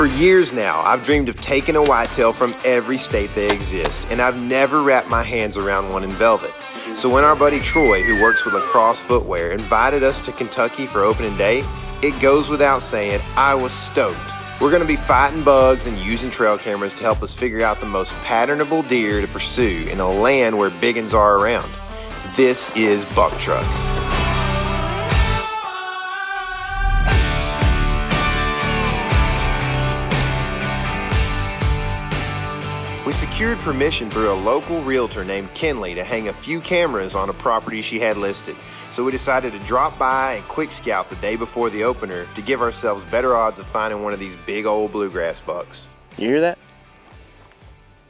For years now, I've dreamed of taking a whitetail from every state they exist, and I've never wrapped my hands around one in velvet. So when our buddy Troy, who works with Lacrosse Footwear, invited us to Kentucky for opening day, it goes without saying, I was stoked. We're going to be fighting bugs and using trail cameras to help us figure out the most patternable deer to pursue in a land where biggins are around. This is Buck Truck. We secured permission through a local realtor named Kinley to hang a few cameras on a property she had listed. So we decided to drop by and quick scout the day before the opener to give ourselves better odds of finding one of these big old bluegrass bucks. You hear that?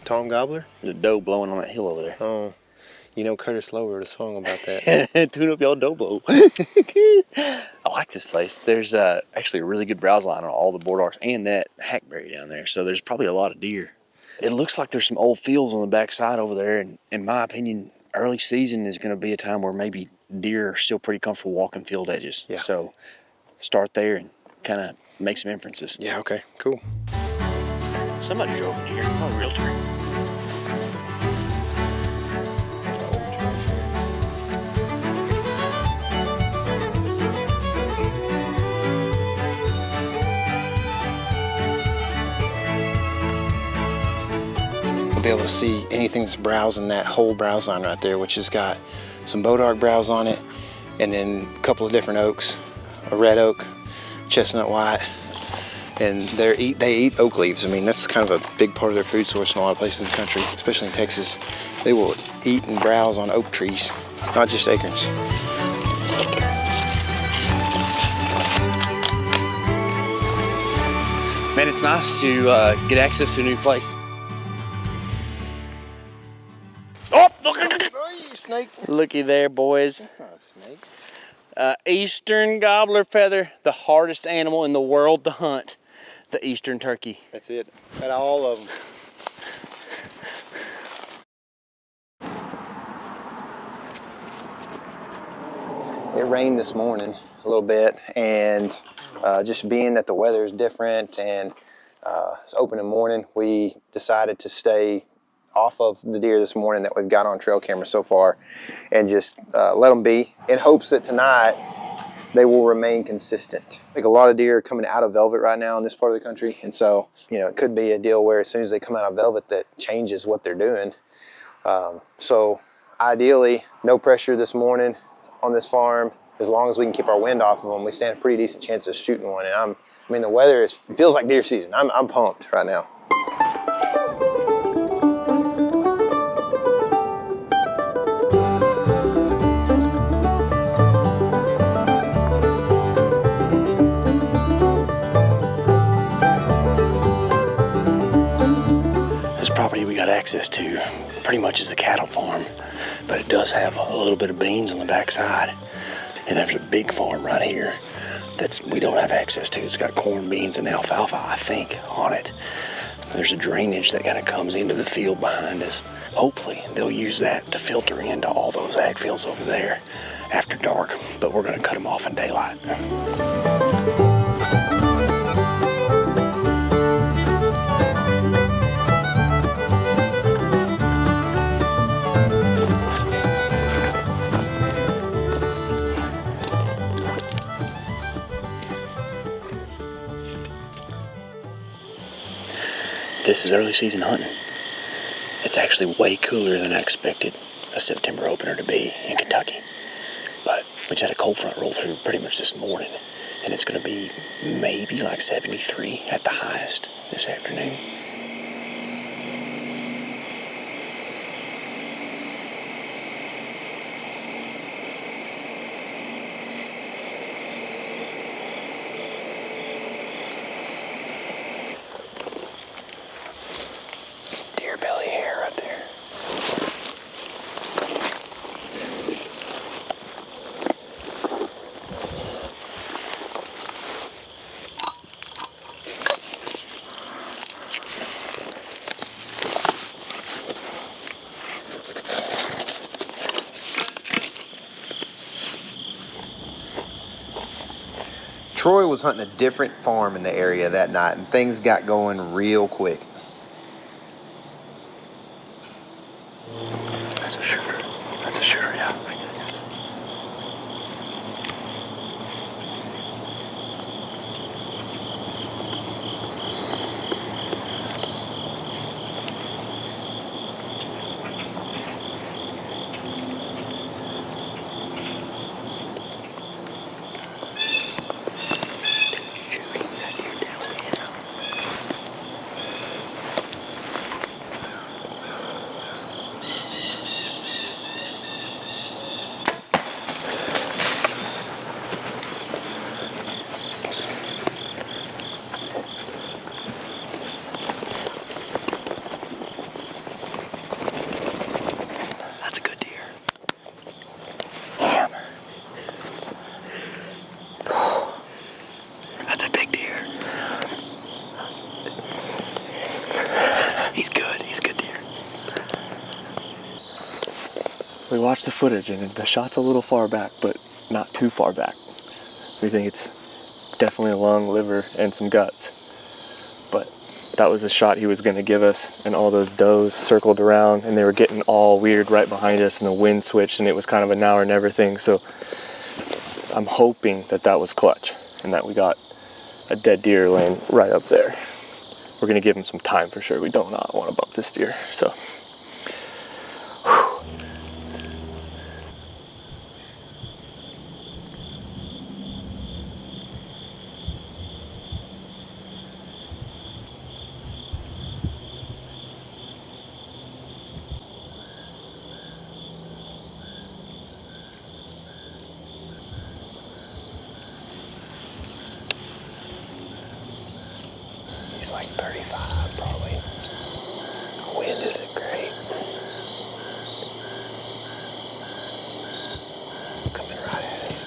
Tom Gobbler? There's a doe blowing on that hill over there. Oh, you know Curtis Lowe wrote a song about that. Tune up y'all doe blow. I like this place. There's actually a really good browse line on all the board arcs and that hackberry down there. So there's probably a lot of deer. It looks like there's some old fields on the back side over there, and in my opinion, early season is going to be a time where maybe deer are still pretty comfortable walking field edges. Yeah. So start there and kind of make some inferences. Yeah, okay, cool. Somebody drove in here, probably a realtor. Be able to see anything that's browsing that whole browse line right there, which has got some bodark browse on it, and then a couple of different oaks, a red oak, chestnut white, and they eat oak leaves. I mean, that's kind of a big part of their food source in a lot of places in the country, especially in Texas. They will eat and browse on oak trees, not just acorns. Man, it's nice to get access to a new place. Snake. Looky there, boys. That's not a snake. Eastern gobbler feather, the hardest animal in the world to hunt. The eastern turkey. That's it. Out of all of them. It rained this morning a little bit, and just being that the weather is different and it's opening morning, we decided to stay off of the deer this morning that we've got on trail camera so far, and just let them be in hopes that tonight they will remain consistent. I think a lot of deer are coming out of velvet right now in this part of the country, and so it could be a deal where as soon as they come out of velvet, that changes what they're doing. So ideally, no pressure this morning on this farm. As long as we can keep our wind off of them, we stand a pretty decent chance of shooting one. And the weather feels like deer season. I'm pumped right now. We got access to pretty much is a cattle farm, but it does have a little bit of beans on the backside, and there's a big farm right here we don't have access to. It's got corn, beans, and alfalfa, I think, on it. There's a drainage that kind of comes into the field behind us. Hopefully they'll use that to filter into all those ag fields over there after dark, but we're going to cut them off in daylight. This is early season hunting. It's actually way cooler than I expected a September opener to be in Kentucky. But we just had a cold front roll through pretty much this morning, and it's going to be maybe like 73 at the highest this afternoon. was hunting a different farm in the area that night, and things got going real quick. That's a shooter. That's a shooter, yeah. That's a good deer. Damn. That's a big deer. He's good. He's a good deer. We watched the footage and the shot's a little far back, but not too far back. We think it's definitely a lung, liver, and some guts. But that was a shot he was going to give us, and all those does circled around, and they were getting all weird right behind us, and the wind switched, and it was kind of a now or never thing. So I'm hoping that that was clutch, and that we got a dead deer laying right up there. We're going to give him some time for sure. We do not want to bump this deer. So, He's like 35 probably. Wind isn't great. Coming right at us.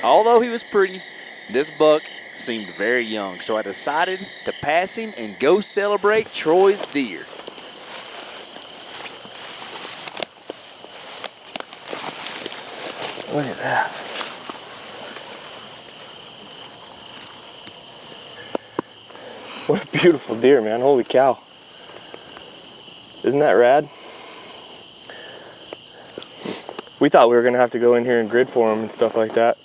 Although he was pretty, this buck seemed very young, so I decided to pass him and go celebrate Troy's deer. Look at that. What a beautiful deer, man. Holy cow. Isn't that rad? We thought we were gonna have to go in here and grid for him and stuff like that.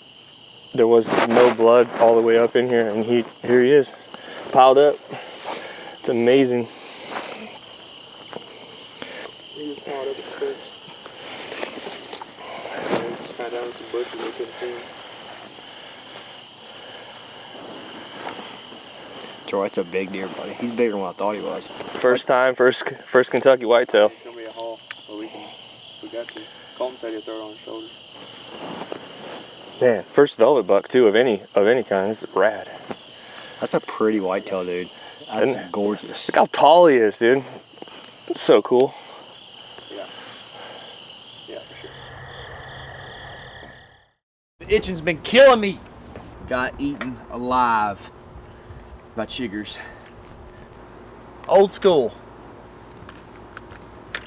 There was no blood all the way up in here, and here he is, piled up. It's amazing. He was piled up at first. Just got down in some bushes, we couldn't see him. Troy, it's a big deer, buddy. He's bigger than what I thought he was. First time, first Kentucky whitetail. It's gonna be a haul, but we got to. Colton said he'd throw it on his shoulders. Man, first velvet buck too of any kind. This is rad. That's a pretty whitetail, dude. That's gorgeous. Look how tall he is, dude. It's so cool. Yeah. Yeah, for sure. The itching's been killing me. Got eaten alive by chiggers. Old school.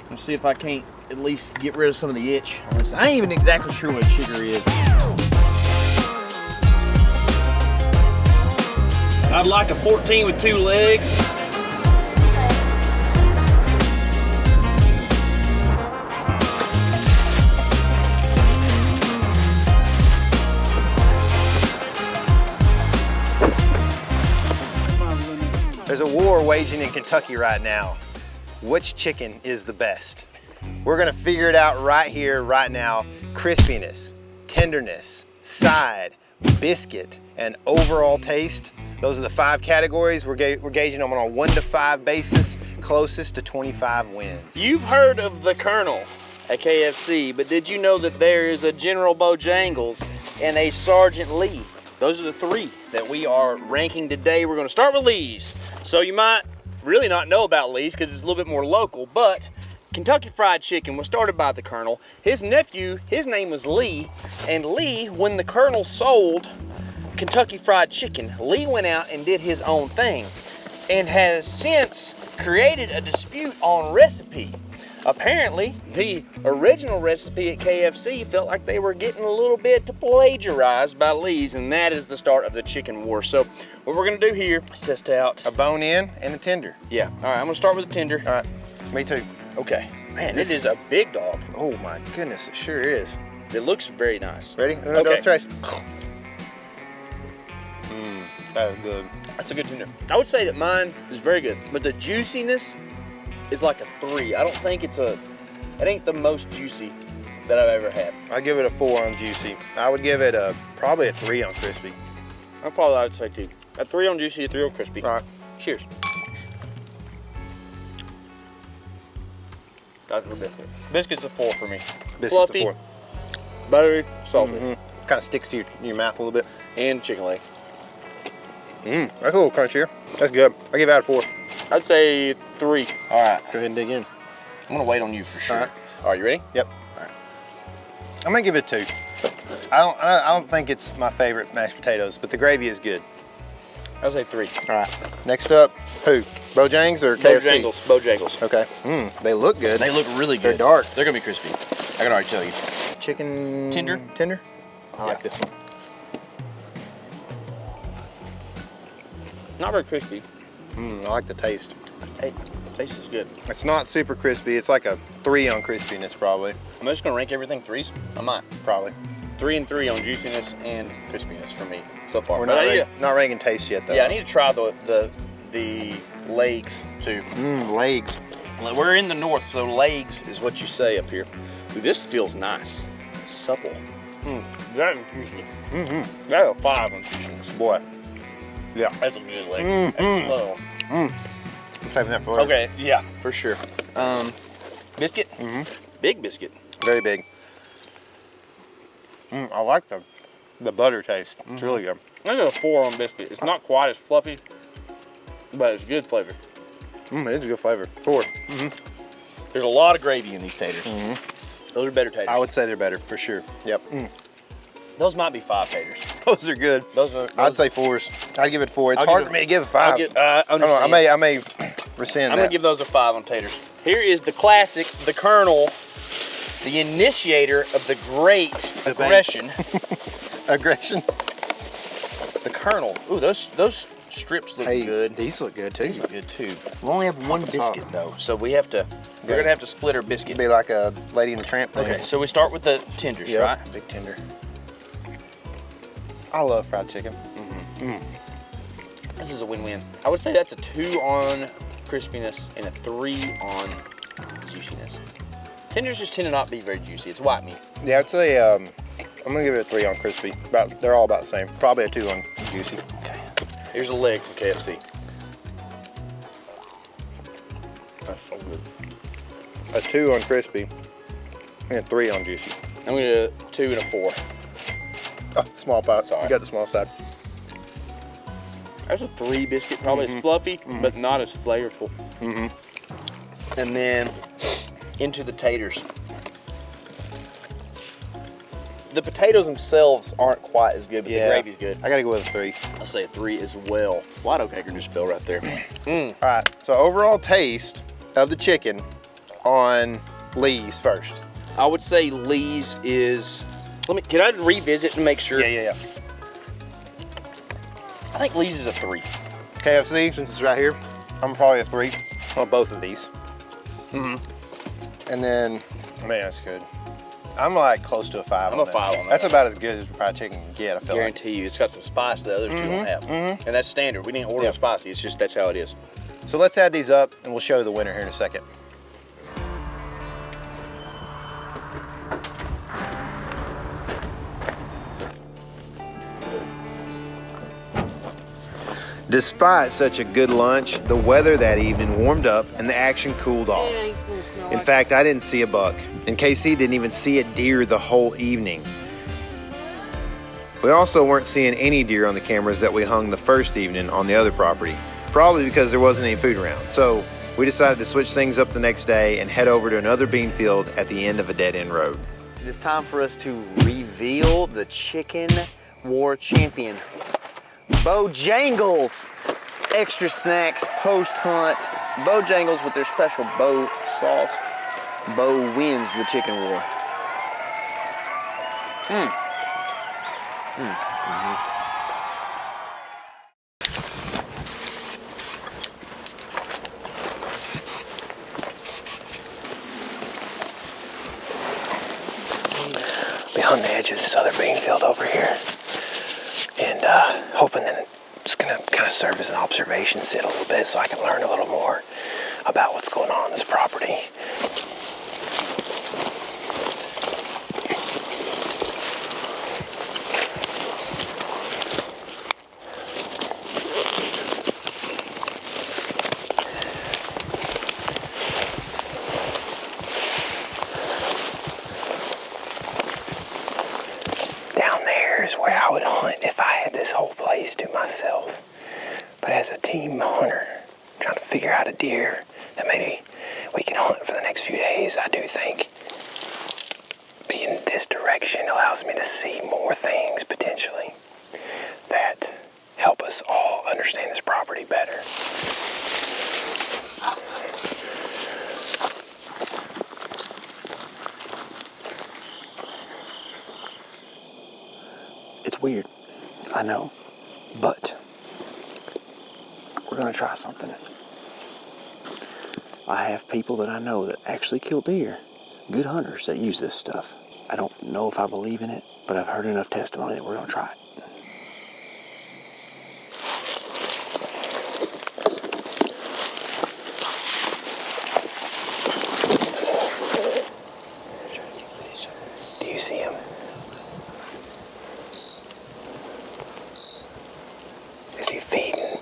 Let's see if I can't at least get rid of some of the itch. I ain't even exactly sure what a chigger is. I'd like a 14 with 2 legs. There's a war waging in Kentucky right now. Which chicken is the best? We're gonna figure it out right here, right now. Crispiness, tenderness, side, biscuit, and overall taste. Those are the 5 categories. We're gauging them on a 1 to 5 basis, closest to 25 wins. You've heard of the Colonel at KFC, but did you know that there is a General Bojangles and a Sergeant Lee? Those are the 3 that we are ranking today. We're gonna start with Lee's. So you might really not know about Lee's because it's a little bit more local, but Kentucky Fried Chicken was started by the Colonel. His nephew, his name was Lee, and Lee, when the Colonel sold Kentucky Fried Chicken, Lee went out and did his own thing and has since created a dispute on recipe. Apparently, the original recipe at KFC felt like they were getting a little bit plagiarized by Lee's, and that is the start of the chicken war. So what we're gonna do here is test out A bone in and a tender. Yeah, all right, I'm gonna start with the tender. All right, me too. Okay, man, This this is a big dog. Oh my goodness, it sure is. It looks very nice. Ready? Uno, Okay. dos, tres. That was good. That's a good tender. I would say that mine is very good, but the juiciness is like a 3. I don't think it ain't the most juicy that I've ever had. I give it a 4 on juicy. I would give it probably a 3 on crispy. I would say 2. A 3 on juicy, a 3 on crispy. All right. Cheers. That's the biscuit. Biscuit's a 4 for me. Biscuit's Fluffy, a 4. buttery, salty, Kind of sticks to your mouth a little bit. and chicken leg. That's a little crunchier. That's good. I give that a 4. I'd say 3. All right, go ahead and dig in. I'm gonna wait on you for sure. All right. All right, you ready? Yep. All right. I'm gonna give it a 2. I don't think it's my favorite mashed potatoes, but the gravy is good. I'll say 3. All right. Next up, who? Bojangles or KFC? Bojangles. Okay. They look good. They look really They're good. dark. They're gonna be crispy. I can already tell you. Chicken Tender? Tender. I like this one. Not very crispy. I like the taste. Hey, taste is good. It's not super crispy. It's like a 3 on crispiness, probably. I'm just gonna rank everything 3s. I might. Probably. 3 and 3 on juiciness and crispiness for me so far. We're But not I need not ranking taste yet, though. yeah, I need to try the legs too. Legs. We're in the north, so legs is what you say up here. Ooh, this feels nice, supple. That is juicy. That's a 5 on juiciness. Boy. Yeah. That's a good leg. That's a little. I'm saving that for later. Okay, yeah, for sure. Biscuit. Big biscuit. Very big. I like the butter taste. It's really good. I give it a 4 on biscuit. It's not quite as fluffy, but it's good flavor. It's a good flavor. 4. There's a lot of gravy in these taters. Those are better taters. I would say they're better for sure. Yep. Those might be 5 taters. Those are good. I'd say 4s. I'd give it 4. It's hard for me to give a 5. Understand. I may rescind I'm that. gonna give those a 5 on taters. Here is the classic, the Colonel, the initiator of the great aggression. Aggression. The Colonel. Ooh, those strips look good. These look good too. These look good too. We only have one biscuit though, so we're gonna have to split our biscuit. Be like a Lady and the Tramp thing. Okay, so we start with the tenders, right? Big tender. I love fried chicken. This is a win-win. I would say that's a 2 on crispiness and a 3 on juiciness. Tenders just tend to not be very juicy. It's white meat. Yeah, I'd say I'm gonna give it a 3 on crispy. They're all about the same. Probably a 2 on juicy. Okay. Here's a leg from KFC. That's so good. A 2 on crispy and a 3 on juicy. I'm gonna do a 2 and a 4. Oh, small pot. Sorry. You got the small side. There's a 3 biscuit, probably. It's fluffy, but not as flavorful. And then into the taters. The potatoes themselves aren't quite as good, but the gravy's good. I gotta go with a 3. I'll say a 3 as well. White oak acre just fell right there. All right, so overall taste of the chicken on Lee's first. I would say Lee's is, can I revisit and make sure? Yeah. I think Lee's is a 3. KFC, since it's right here, I'm probably a 3 on both of these. And then, man, that's good. I'm like close to a 5 I'm on a that. 5 on that. That's about as good as fried chicken can get, I feel Guarantee you, it's got some spice the others 2 don't have. And that's standard. We didn't order them spicy. It's just, that's how it is. like. So let's add these up and we'll show the winner here in a second. Despite such a good lunch, the weather that evening warmed up and the action cooled off. In fact, I didn't see a buck, and KC didn't even see a deer the whole evening. We also weren't seeing any deer on the cameras that we hung the first evening on the other property, probably because there wasn't any food around. So we decided to switch things up the next day and head over to another bean field at the end of a dead-end road. It is time for us to reveal the chicken war champion. Bojangles extra snacks post-hunt. Bojangles with their special Bo sauce. Bo wins the chicken war. Be on the edge of this other bean field over here, and hoping that it's gonna kind of serve as an observation sit a little bit so I can learn a little more about what's going on this property. Down there is where I would hunt if I had this whole place to myself. But as a team hunter, trying to figure out a deer that maybe we can hunt for the next few days, I do think being this direction allows me to see more things potentially that help us all understand this property better. It's weird, I know, but we're gonna try something. I have people that I know that actually kill deer, good hunters that use this stuff. I don't know if I believe in it, but I've heard enough testimony that we're gonna try it. Do you see him? Is he feeding?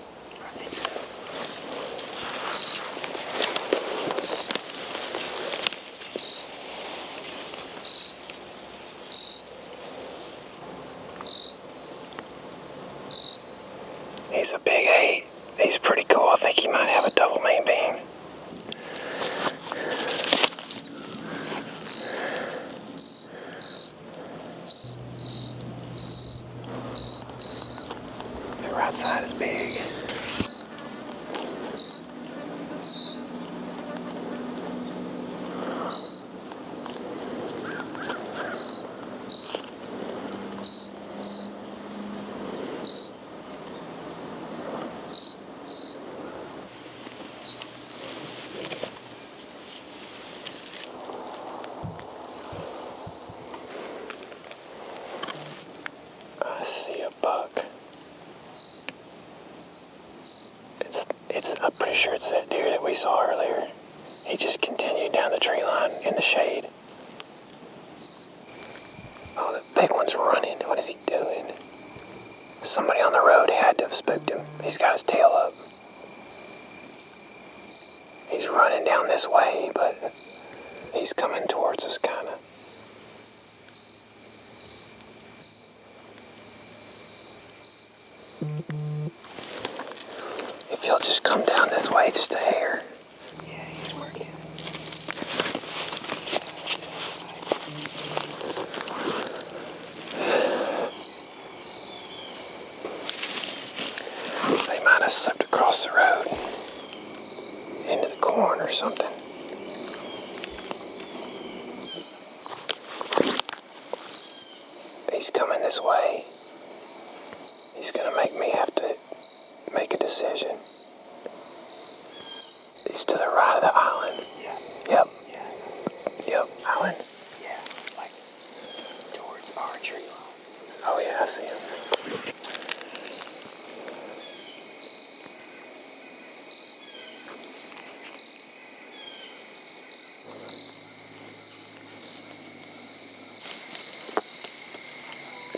He's a big 8. He's pretty cool. I think he might have a double main beam. buck. I'm pretty sure it's that deer that we saw earlier. He just continued down the tree line in the shade. Oh, the big one's running. What is he doing? Somebody on the road had to have spooked him. He's got his tail up. He's running down this way, but he's coming towards us, kind of. If he'll just come down this way just a hair. Yeah, he's working. They might have slipped across the road into the corn or something. He's coming this way. He's gonna make me have to make a decision. He's to the right of the island. Yeah. Yep. Yeah. Yep. Island? Yeah. Like towards our tree line. Oh yeah, I see him.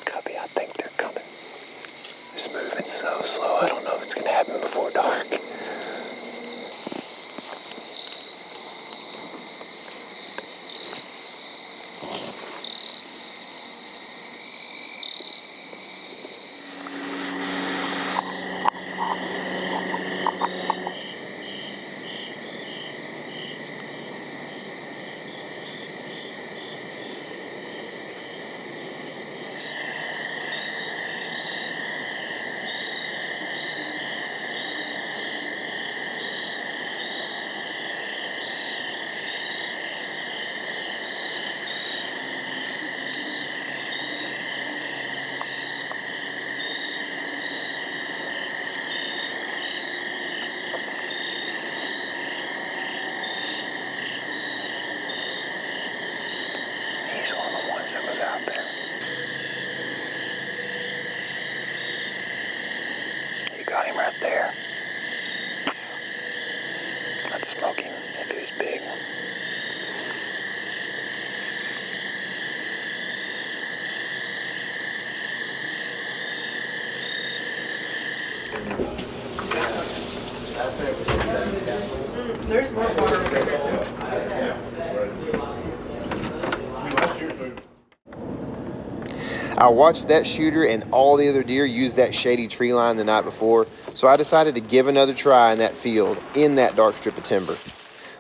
Cubby, I think they're coming. It's moving so slow, I don't know if it's gonna happen before dark. He's one of the ones that was out there. You got him right there. I'd smoke him if he was big. There's more water over there. I watched that shooter and all the other deer use that shady tree line the night before, so I decided to give another try in that field in that dark strip of timber.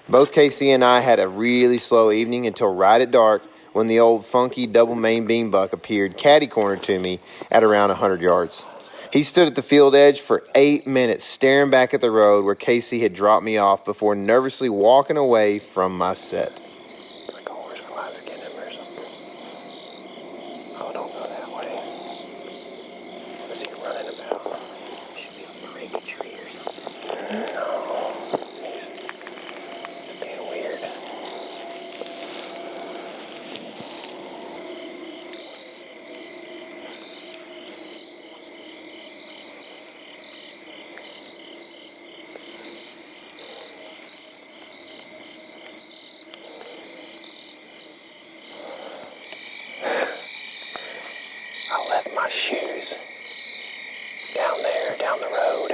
Both Casey and I had a really slow evening until right at dark when the old funky double main beam buck appeared catty-corner to me at around 100 yards. He stood at the field edge for 8 minutes staring back at the road where Casey had dropped me off before nervously walking away from my set. Like a horse flies getting him or something. Oh, don't go that way. What is he running about? Should be a break tree or something. No, he's being weird. I left my shoes down there, down the road.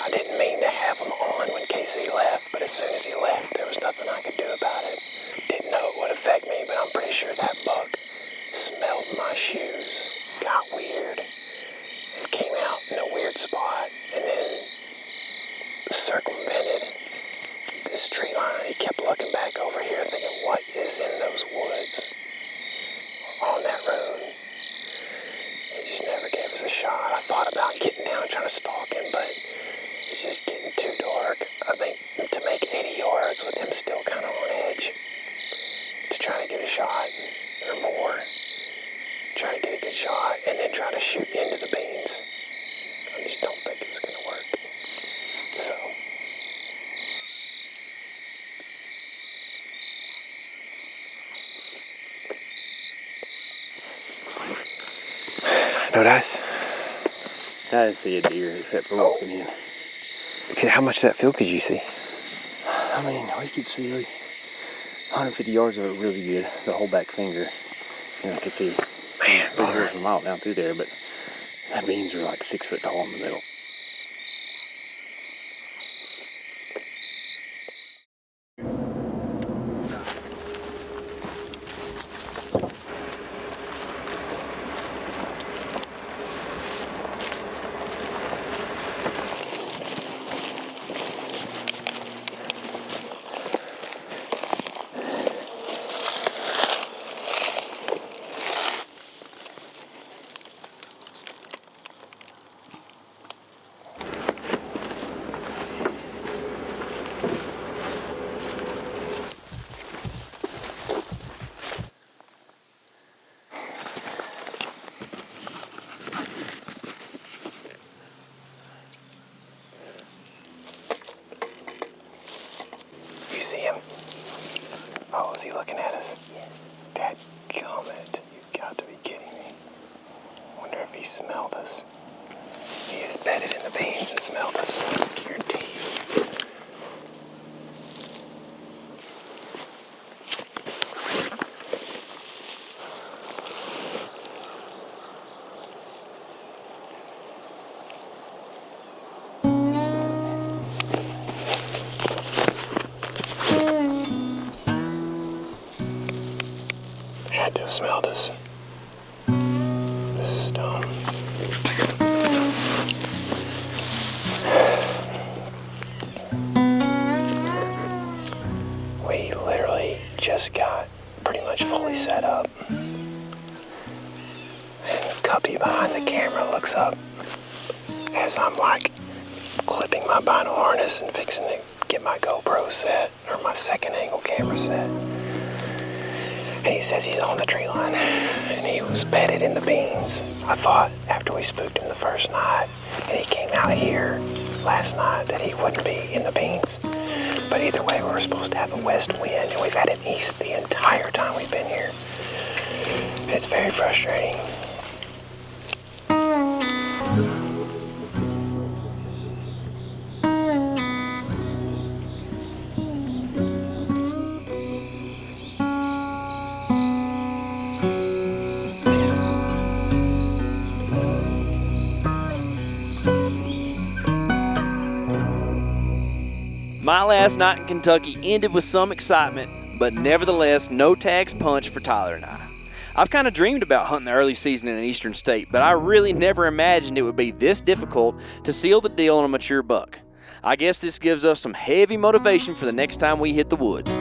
I didn't mean to have them on when Casey left, but as soon as he left, there was nothing I could do about it. Didn't know it would affect me, but I'm pretty sure that buck smelled my shoes, got weird, and came out in a weird spot, and then circumvented this tree line. He kept looking back over here thinking, what is in those woods on that road? He just never gave us a shot. I thought about getting down and trying to stalk him, but it's just getting too dark. I think to make 80 yards with him still kind of on edge, to try to get a shot or more, try to get a good shot, and then try to shoot into the beans. I just don't think it was going to work. So No dice? I didn't see a deer except for walking in. Okay, how much of that field could you see? I mean, we could see 150 yards of it really good, the whole back finger. And I could see Man, 3/4 of a mile down through there, but that beans are like 6 foot tall in the middle. You see him? Oh, is he looking at us? Yes. Dadgummit. You've got to be kidding me. Wonder if he smelled us. He is bedded in the beans and smelled us. Guaranteed. Had to have smelled us. This is dumb. We literally just got pretty much fully set up. And Cuppy behind the camera looks up as I'm like clipping my vinyl harness and fixing to get my GoPro set, or my second angle camera set. And he says he's on the tree line, and he was bedded in the beans. I thought after we spooked him the first night, and he came out here last night, that he wouldn't be in the beans. But either way, we were supposed to have a west wind, and we've had an east the entire time we've been here. It's very frustrating. My last night in Kentucky ended with some excitement, but nevertheless, no tags punched for Tyler and I. I've kind of dreamed about hunting the early season in an eastern state, but I really never imagined it would be this difficult to seal the deal on a mature buck. I guess this gives us some heavy motivation for the next time we hit the woods.